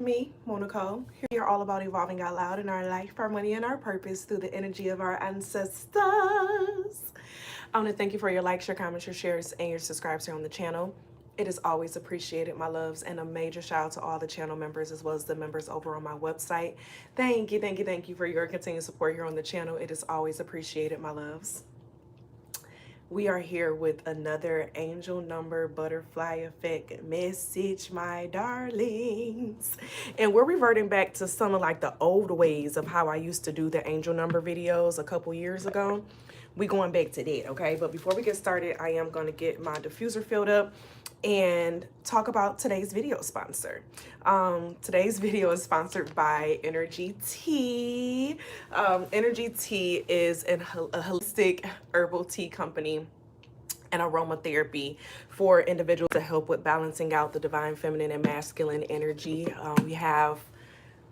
Me, Moe Nicole. Here we are all about evolving out loud in our life, our money, and our purpose through the energy of our ancestors. I want to thank you for your likes, your comments, your shares, and your subscribes here on the channel. It is always appreciated, my loves, and a major shout out to all the channel members as well as the members over on my website. Thank you for your continued support here on the channel. It is always appreciated, my loves. We are here with another angel number butterfly effect message, my darlings. And we're reverting back to some of like the old ways of how I used to do the angel number videos a couple years ago. We going back to that, okay? But before we get started, I am going to get my diffuser filled up and talk about today's video sponsor. Today's video is sponsored by Energy Tea. Energy Tea is a holistic herbal tea company and aromatherapy for individuals to help with balancing out the divine feminine and masculine energy. We have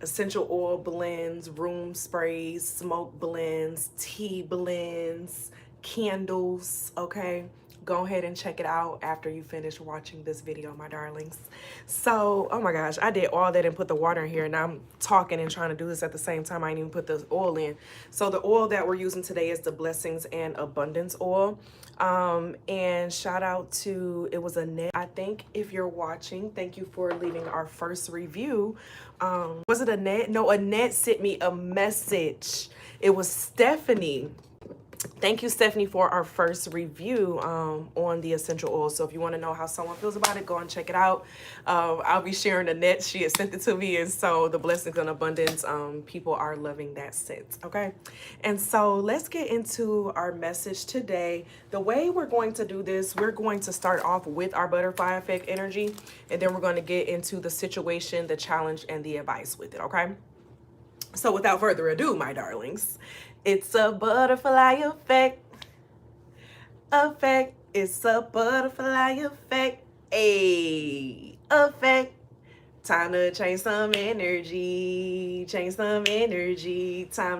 essential oil blends, room sprays, smoke blends, tea blends, candles, okay? Go ahead and check it out after you finish watching this video, my darlings. So, oh my gosh, I did all that and put the water in here, and I'm talking and trying to do this at the same time. I didn't even put the oil in. So the oil that we're using today is the Blessings and Abundance oil. And shout out to, it was Annette. I think if you're watching, thank you for leaving our first review. Was it Annette? No, Annette sent me a message. It was Stephanie. Thank you, Stephanie, for our first review on the essential oil. So if you want to know how someone feels about it, go and check it out. I'll be sharing the net. She had sent it to me. And so the Blessings and Abundance, people are loving that scent. Okay. And so let's get into our message today. The way we're going to do this, we're going to start off with our butterfly effect energy. And then we're going to get into the situation, the challenge, and the advice with it. Okay. So without further ado, my darlings, it's a butterfly effect. It's a butterfly effect. Effect. Time to change some energy. Time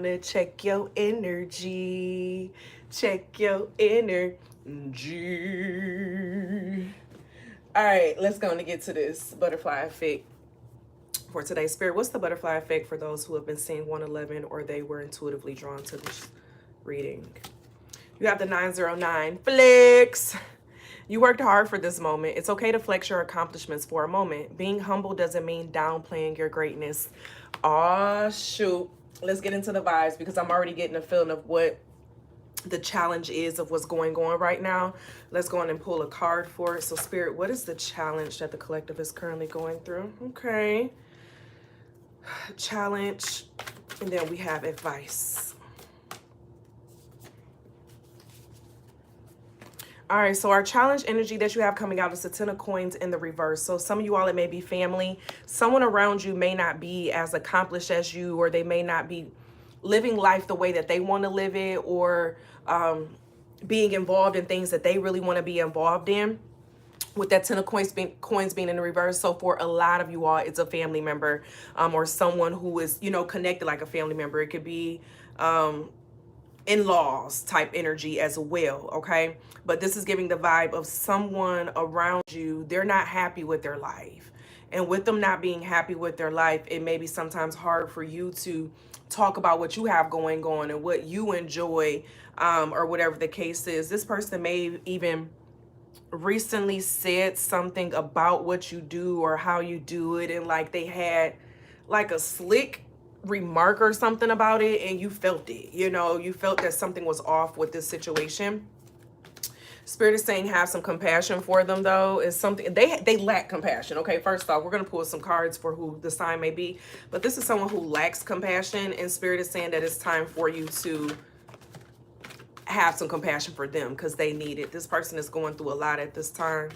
to check your energy. Check your energy. All right, let's go and get to this butterfly effect. For today's spirit, what's the butterfly effect for those who have been seeing 111 or they were intuitively drawn to this reading? You have the 909 flex. You worked hard for this moment. It's okay to flex your accomplishments for a moment. Being humble doesn't mean downplaying your greatness. Oh shoot, let's get into the vibes because I'm already getting a feeling of what the challenge is of what's going on right now. Let's go on and pull a card for it. So spirit, what is the challenge that the collective is currently going through? Okay. Challenge, and then we have advice. All right, so our challenge energy that you have coming out is the 10 of coins in the reverse. So some of you all, it may be family. Someone around you may not be as accomplished as you, or they may not be living life the way that they want to live it, or being involved in things that they really want to be involved in. With that 10 of coins being in the reverse. So for a lot of you all, it's a family member or someone who is, you know, connected like a family member. It could be in-laws type energy as well, okay? But this is giving the vibe of someone around you, they're not happy with their life. And with them not being happy with their life, it may be sometimes hard for you to talk about what you have going on and what you enjoy or whatever the case is. This person may even recently said something about what you do or how you do it, and like they had like a slick remark or something about it, and you felt it, you know, you felt that something was off with this situation. Spirit is saying have some compassion for them, though. Is something they lack compassion. Okay, first off, we're going to pull some cards for who the sign may be, but this is someone who lacks compassion, and Spirit is saying that it's time for you to have some compassion for them because they need it. This person is going through a lot at this time.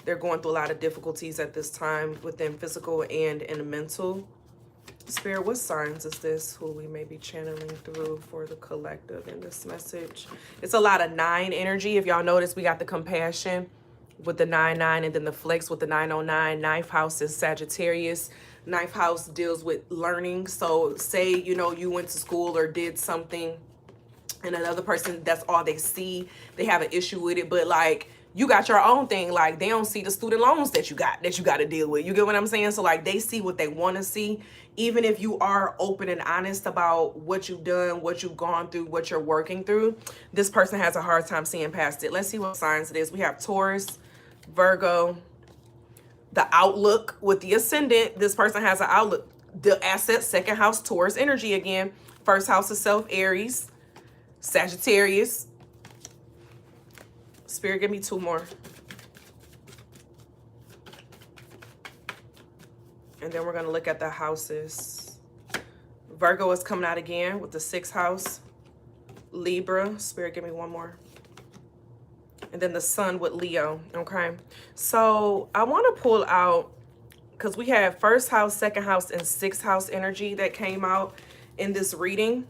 They're going through a lot of difficulties at this time within physical and in the mental. Spirit, what signs is this who we may be channeling through for the collective in this message? It's a lot of 9 energy. If y'all notice, we got the compassion with the 9-9 and then the flex with the 909. 9th house is Sagittarius. 9th house deals with learning. So say, you know, you went to school or did something and another person, that's all they see. They have an issue with it, but like you got your own thing. Like, they don't see the student loans that you got to deal with. You get what I'm saying? So like, they see what they want to see. Even if you are open and honest about what you've done, what you've gone through, what you're working through, this person has a hard time seeing past it. Let's see what signs it is. We have Taurus, Virgo, the outlook with the ascendant. This person has an outlook. The asset, second house, Taurus energy again. First house is self, Aries, Sagittarius. Spirit, give me 2 more. And then we're going to look at the houses. Virgo is coming out again with the 6th house. Libra. Spirit, give me 1 more. And then the sun with Leo. Okay. So I want to pull out, because we have 1st house, 2nd house, and 6th house energy that came out in this reading.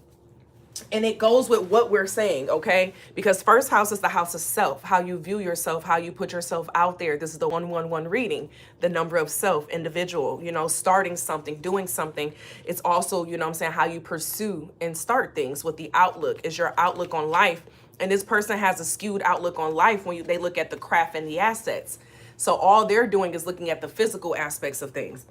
And it goes with what we're saying, okay? Because 1st house is the house of self, how you view yourself, how you put yourself out there. This is the 111 reading, the number of self, individual, you know, starting something, doing something. It's also, you know what I'm saying, how you pursue and start things. With the outlook is your outlook on life. And this person has a skewed outlook on life when they look at the craft and the assets. So all they're doing is looking at the physical aspects of things.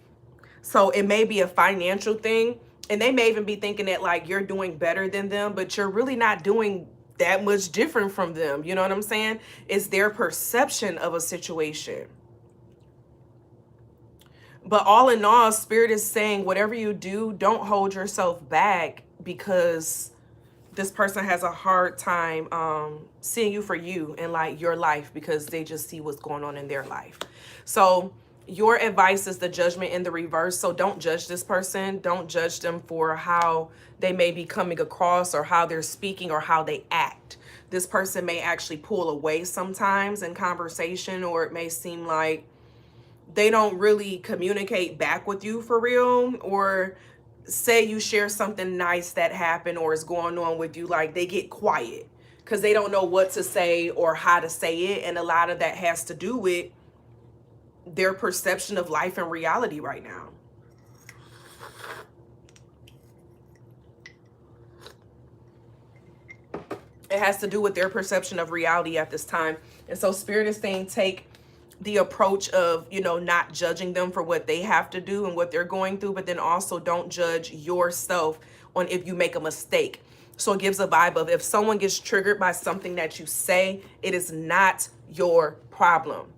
So it may be a financial thing. And they may even be thinking that like you're doing better than them, but you're really not doing that much different from them. You know what I'm saying? It's their perception of a situation. But all in all, Spirit is saying whatever you do, don't hold yourself back, because this person has a hard time seeing you for you and like your life, because they just see what's going on in their life. So your advice is the Judgment in the reverse. So don't judge this person. Don't judge them for how they may be coming across or how they're speaking or how they act. This person may actually pull away sometimes in conversation, or it may seem like they don't really communicate back with you for real, or say you share something nice that happened or is going on with you, like they get quiet because they don't know what to say or how to say it. And a lot of that has to do with their perception of life and reality right now. It has to do with their perception of reality at this time. And so Spirit is saying take the approach of, you know, not judging them for what they have to do and what they're going through, but then also don't judge yourself on if you make a mistake. So it gives a vibe of if someone gets triggered by something that you say, it is not your problem.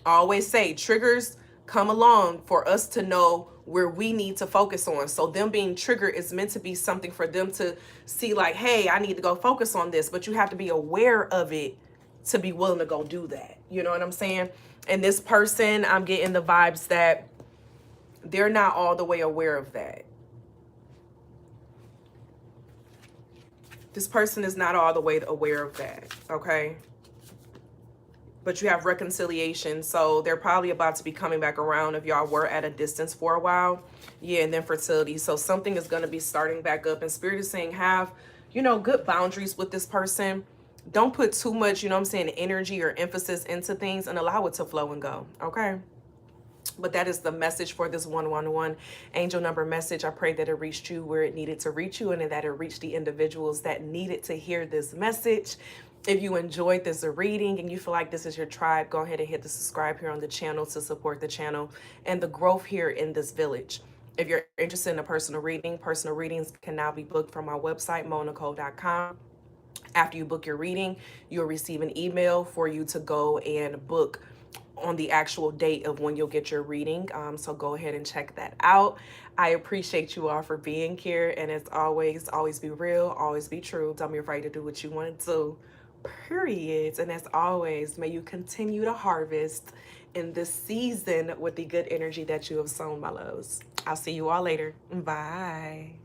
I always say triggers come along for us to know where we need to focus on. So them being triggered is meant to be something for them to see like, hey, I need to go focus on this, but you have to be aware of it to be willing to go do that. You know what I'm saying? And this person, I'm getting the vibes that they're not all the way aware of that. This person is not all the way aware of that, okay? But you have reconciliation, so they're probably about to be coming back around if y'all were at a distance for a while. Yeah, and then fertility. So something is going to be starting back up, and Spirit is saying have, you know, good boundaries with this person. Don't put too much, you know what I'm saying, energy or emphasis into things, and allow it to flow and go, okay? But that is the message for this 111 angel number message. I pray that it reached you where it needed to reach you, and that it reached the individuals that needed to hear this message. If you enjoyed this reading and you feel like this is your tribe, go ahead and hit the subscribe here on the channel to support the channel and the growth here in this village. If you're interested in a personal reading, personal readings can now be booked from our website, moenicole.com. After you book your reading, you'll receive an email for you to go and book on the actual date of when you'll get your reading. So go ahead and check that out. I appreciate you all for being here. And as always be real, always be true. Don't be afraid to do what you want to do. Period. And as always, may you continue to harvest in this season with the good energy that you have sown, my loves. I'll see you all later. Bye.